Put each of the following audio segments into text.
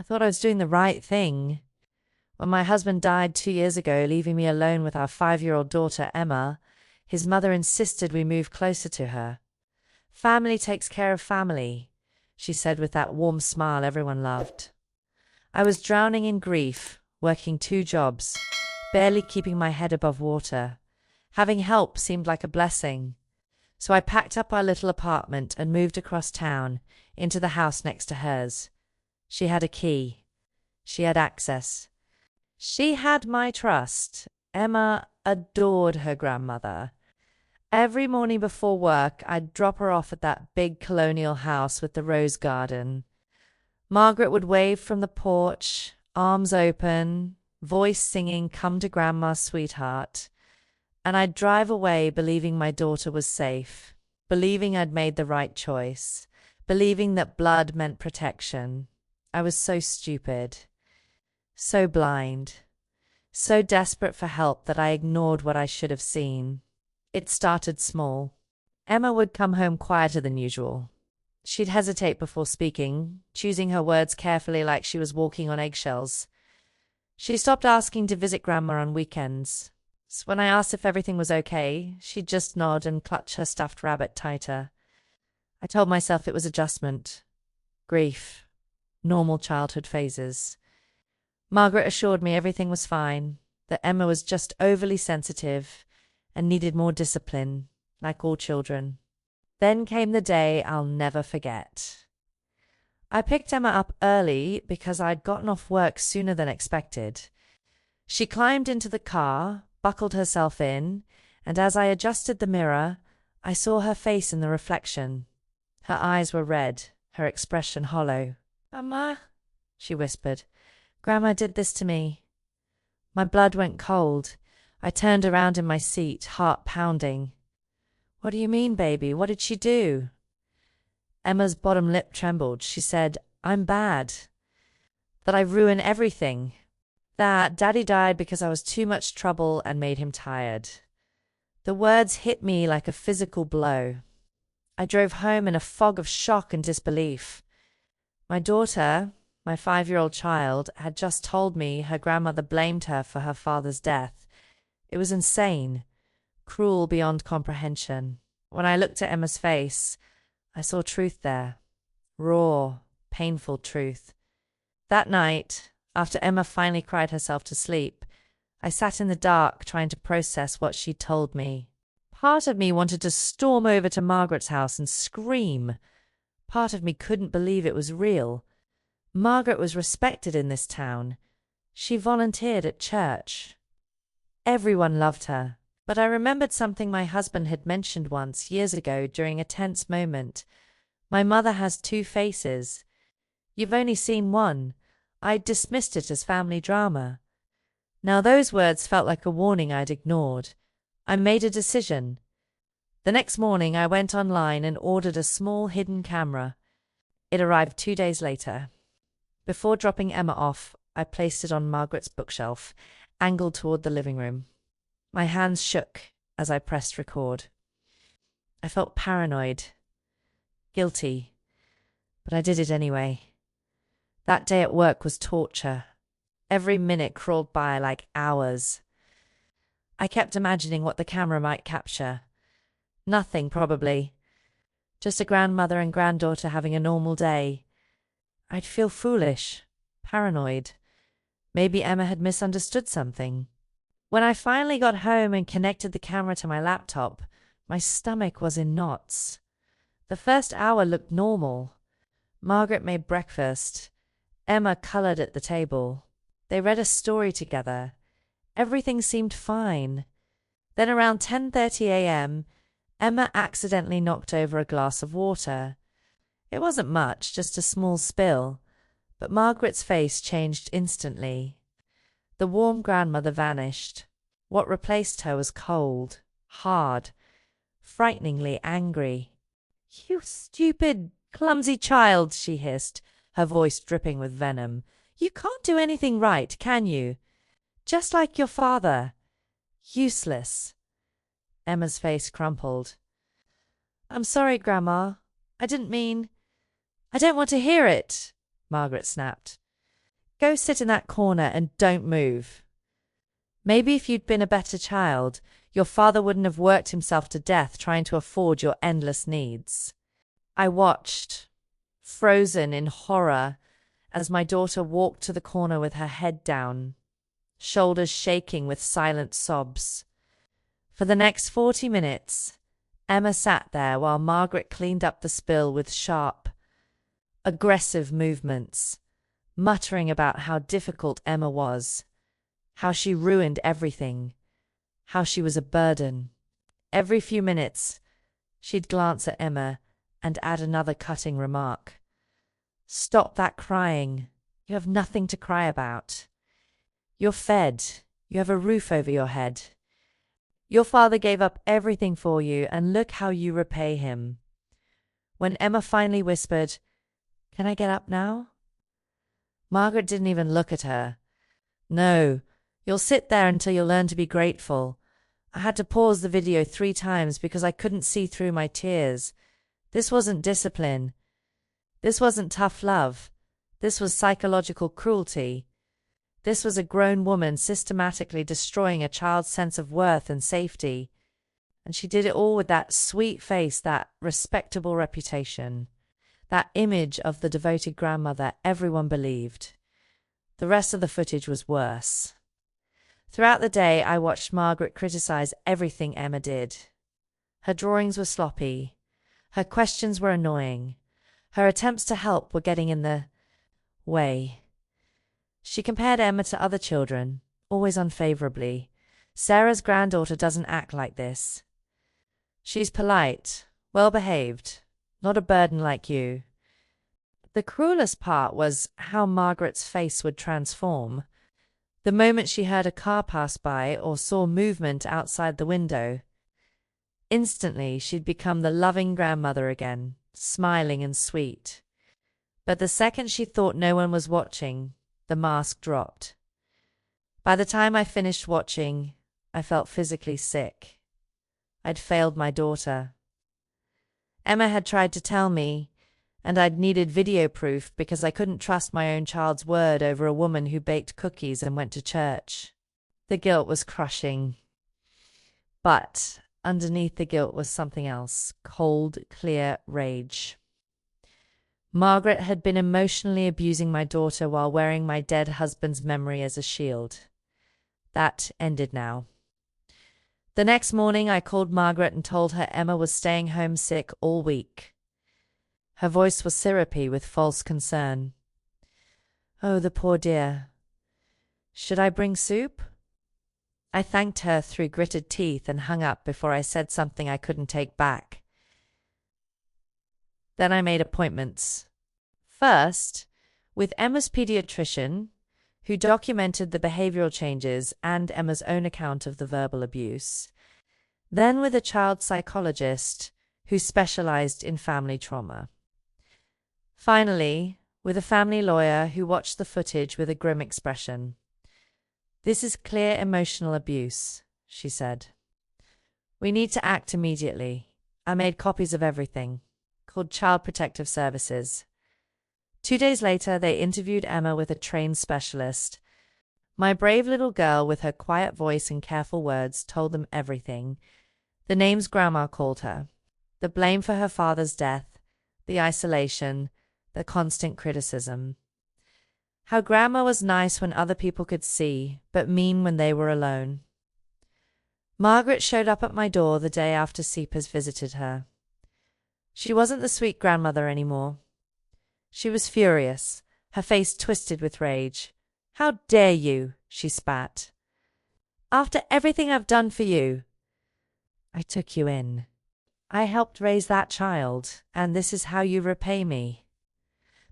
I thought I was doing the right thing. When my husband died 2 years ago, leaving me alone with our 5-year-old daughter, Emma, his mother insisted we move closer to her. Family takes care of family, she said with that warm smile everyone loved. I was drowning in grief, working 2 jobs, barely keeping my head above water. Having help seemed like a blessing. So I packed up our little apartment and moved across town, into the house next to hers. She had a key. She had access. She had my trust. Emma adored her grandmother. Every morning before work, I'd drop her off at that big colonial house with the rose garden. Margaret would wave from the porch, arms open, voice singing "Come to Grandma, Sweetheart." And I'd drive away believing my daughter was safe, believing I'd made the right choice, believing that blood meant protection. I was so stupid, so blind, so desperate for help that I ignored what I should have seen. It started small. Emma would come home quieter than usual. She'd hesitate before speaking, choosing her words carefully like she was walking on eggshells. She stopped asking to visit Grandma on weekends. So when I asked if everything was okay, she'd just nod and clutch her stuffed rabbit tighter. I told myself it was adjustment, grief, normal childhood phases. Margaret assured me everything was fine, that Emma was just overly sensitive and needed more discipline, like all children. Then came the day I'll never forget. I picked Emma up early because I'd gotten off work sooner than expected. She climbed into the car, buckled herself in, and as I adjusted the mirror, I saw her face in the reflection. Her eyes were red, her expression hollow. "Mama," she whispered, "Grandma did this to me." My blood went cold. I turned around in my seat, heart pounding. "What do you mean, baby? What did she do?" Emma's bottom lip trembled. She said, "I'm bad. That I ruin everything. That Daddy died because I was too much trouble and made him tired." The words hit me like a physical blow. I drove home in a fog of shock and disbelief. My daughter, my 5-year-old child, had just told me her grandmother blamed her for her father's death. It was insane, cruel beyond comprehension. When I looked at Emma's face, I saw truth there. Raw, painful truth. That night, after Emma finally cried herself to sleep, I sat in the dark trying to process what she'd told me. Part of me wanted to storm over to Margaret's house and scream. Part of me couldn't believe it was real. Margaret was respected in this town. She volunteered at church. Everyone loved her. But I remembered something my husband had mentioned once, years ago, during a tense moment. "My mother has 2 faces. You've only seen one." I dismissed it as family drama. Now those words felt like a warning I'd ignored. I made a decision. The next morning I went online and ordered a small hidden camera. It arrived 2 days later. Before dropping Emma off, I placed it on Margaret's bookshelf, angled toward the living room. My hands shook as I pressed record. I felt paranoid, guilty, but I did it anyway. That day at work was torture. Every minute crawled by like hours. I kept imagining what the camera might capture. Nothing, probably. Just a grandmother and granddaughter having a normal day. I'd feel foolish, paranoid. Maybe Emma had misunderstood something. When I finally got home and connected the camera to my laptop, my stomach was in knots. The first hour looked normal. Margaret made breakfast. Emma colored at the table. They read a story together. Everything seemed fine. Then around 10:30 a.m., Emma accidentally knocked over a glass of water. It wasn't much, just a small spill, but Margaret's face changed instantly. The warm grandmother vanished. What replaced her was cold, hard, frighteningly angry. "You stupid, clumsy child," she hissed, her voice dripping with venom. "You can't do anything right, can you? Just like your father. Useless." Emma's face crumpled. "I'm sorry, Grandma. I didn't mean—" "I don't want to hear it," Margaret snapped. Go sit in that corner and don't move. Maybe if you'd been a better child, your father wouldn't have worked himself to death trying to afford your endless needs. I watched, frozen in horror, as my daughter walked to the corner with her head down, shoulders shaking with silent sobs. For the next 40 minutes, Emma sat there while Margaret cleaned up the spill with sharp, aggressive movements, muttering about how difficult Emma was, how she ruined everything, how she was a burden. Every few minutes, she'd glance at Emma and add another cutting remark. Stop that crying. You have nothing to cry about. You're fed. You have a roof over your head. Your father gave up everything for you, and look how you repay him. When Emma finally whispered, "Can I get up now?" Margaret didn't even look at her. "No, you'll sit there until you learn to be grateful. I had to pause the video 3 times because I couldn't see through my tears. This wasn't discipline. This wasn't tough love. This was psychological cruelty. This was a grown woman systematically destroying a child's sense of worth and safety. And she did it all with that sweet face, that respectable reputation, that image of the devoted grandmother everyone believed. The rest of the footage was worse. Throughout the day, I watched Margaret criticize everything Emma did. Her drawings were sloppy. Her questions were annoying. Her attempts to help were getting in the way. She compared Emma to other children, always unfavorably. Sarah's granddaughter doesn't act like this. She's polite, well-behaved, not a burden like you. The cruelest part was how Margaret's face would transform. The moment she heard a car pass by or saw movement outside the window, instantly she'd become the loving grandmother again, smiling and sweet. But the second she thought no one was watching, the mask dropped. By the time I finished watching, I felt physically sick. I'd failed my daughter. Emma had tried to tell me, and I'd needed video proof because I couldn't trust my own child's word over a woman who baked cookies and went to church. The guilt was crushing. But underneath the guilt was something else, cold, clear rage. Margaret had been emotionally abusing my daughter while wearing my dead husband's memory as a shield. That ended now. The next morning I called Margaret and told her Emma was staying home sick all week. Her voice was syrupy with false concern. "Oh, the poor dear. Should I bring soup?" I thanked her through gritted teeth and hung up before I said something I couldn't take back. Then I made appointments. First, with Emma's pediatrician, who documented the behavioral changes and Emma's own account of the verbal abuse. Then with a child psychologist who specialized in family trauma. Finally, with a family lawyer who watched the footage with a grim expression. "This is clear emotional abuse," she said. "We need to act immediately." I made copies of everything, called Child Protective Services. 2 days later, they interviewed Emma with a trained specialist. My brave little girl, with her quiet voice and careful words, told them everything. The names Grandma called her, the blame for her father's death, the isolation, the constant criticism. How Grandma was nice when other people could see, but mean when they were alone. Margaret showed up at my door the day after Seepers visited her. She wasn't the sweet grandmother anymore. She was furious, her face twisted with rage. "How dare you?" she spat. "After everything I've done for you. I took you in. I helped raise that child, and this is how you repay me.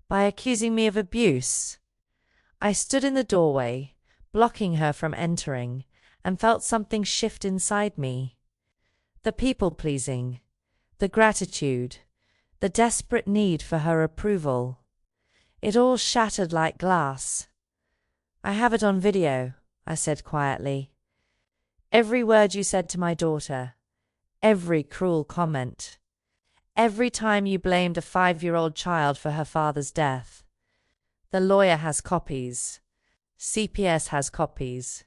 By accusing me of abuse." I stood in the doorway, blocking her from entering, and felt something shift inside me. The people-pleasing, the gratitude, the desperate need for her approval. It all shattered like glass. "I have it on video," I said quietly. "Every word you said to my daughter, every cruel comment, every time you blamed a 5-year-old child for her father's death. The lawyer has copies. CPS has copies.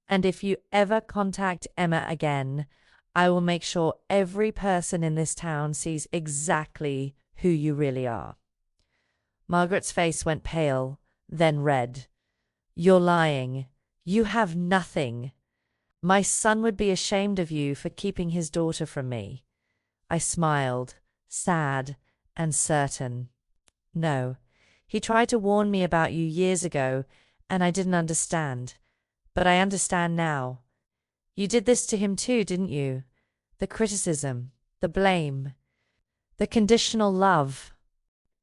And if you ever contact Emma again, I will make sure every person in this town sees exactly who you really are. Margaret's face went pale, then red. You're lying. You have nothing. My son would be ashamed of you for keeping his daughter from me. I smiled, sad and certain. No, he tried to warn me about you years ago, and I didn't understand. But I understand now. You did this to him too, didn't you? The criticism, the blame, the conditional love.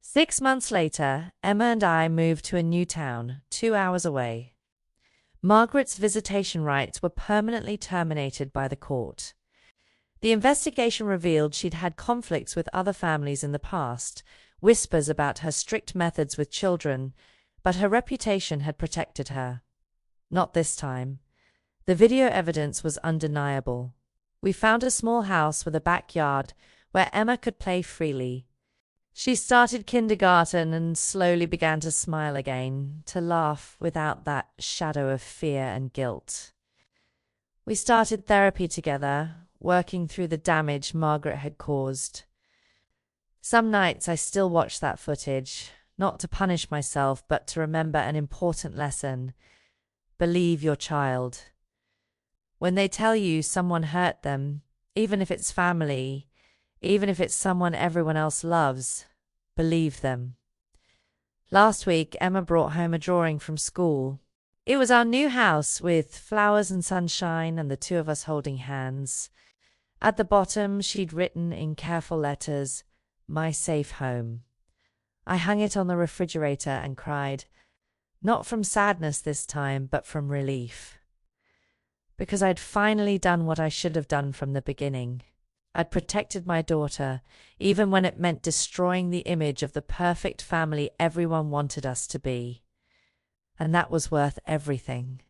6 months later, Emma and I moved to a new town, 2 hours away. Margaret's visitation rights were permanently terminated by the court. The investigation revealed she'd had conflicts with other families in the past, whispers about her strict methods with children, but her reputation had protected her. Not this time. The video evidence was undeniable. We found a small house with a backyard where Emma could play freely. She started kindergarten and slowly began to smile again, to laugh without that shadow of fear and guilt. We started therapy together, working through the damage Margaret had caused. Some nights I still watch that footage, not to punish myself, but to remember an important lesson. Believe your child. When they tell you someone hurt them, even if it's family, even if it's someone everyone else loves, believe them. Last week, Emma brought home a drawing from school. It was our new house with flowers and sunshine and the two of us holding hands. At the bottom, she'd written in careful letters, "My safe home." I hung it on the refrigerator and cried, not from sadness this time, but from relief. Because I'd finally done what I should have done from the beginning. I'd protected my daughter, even when it meant destroying the image of the perfect family everyone wanted us to be. And that was worth everything.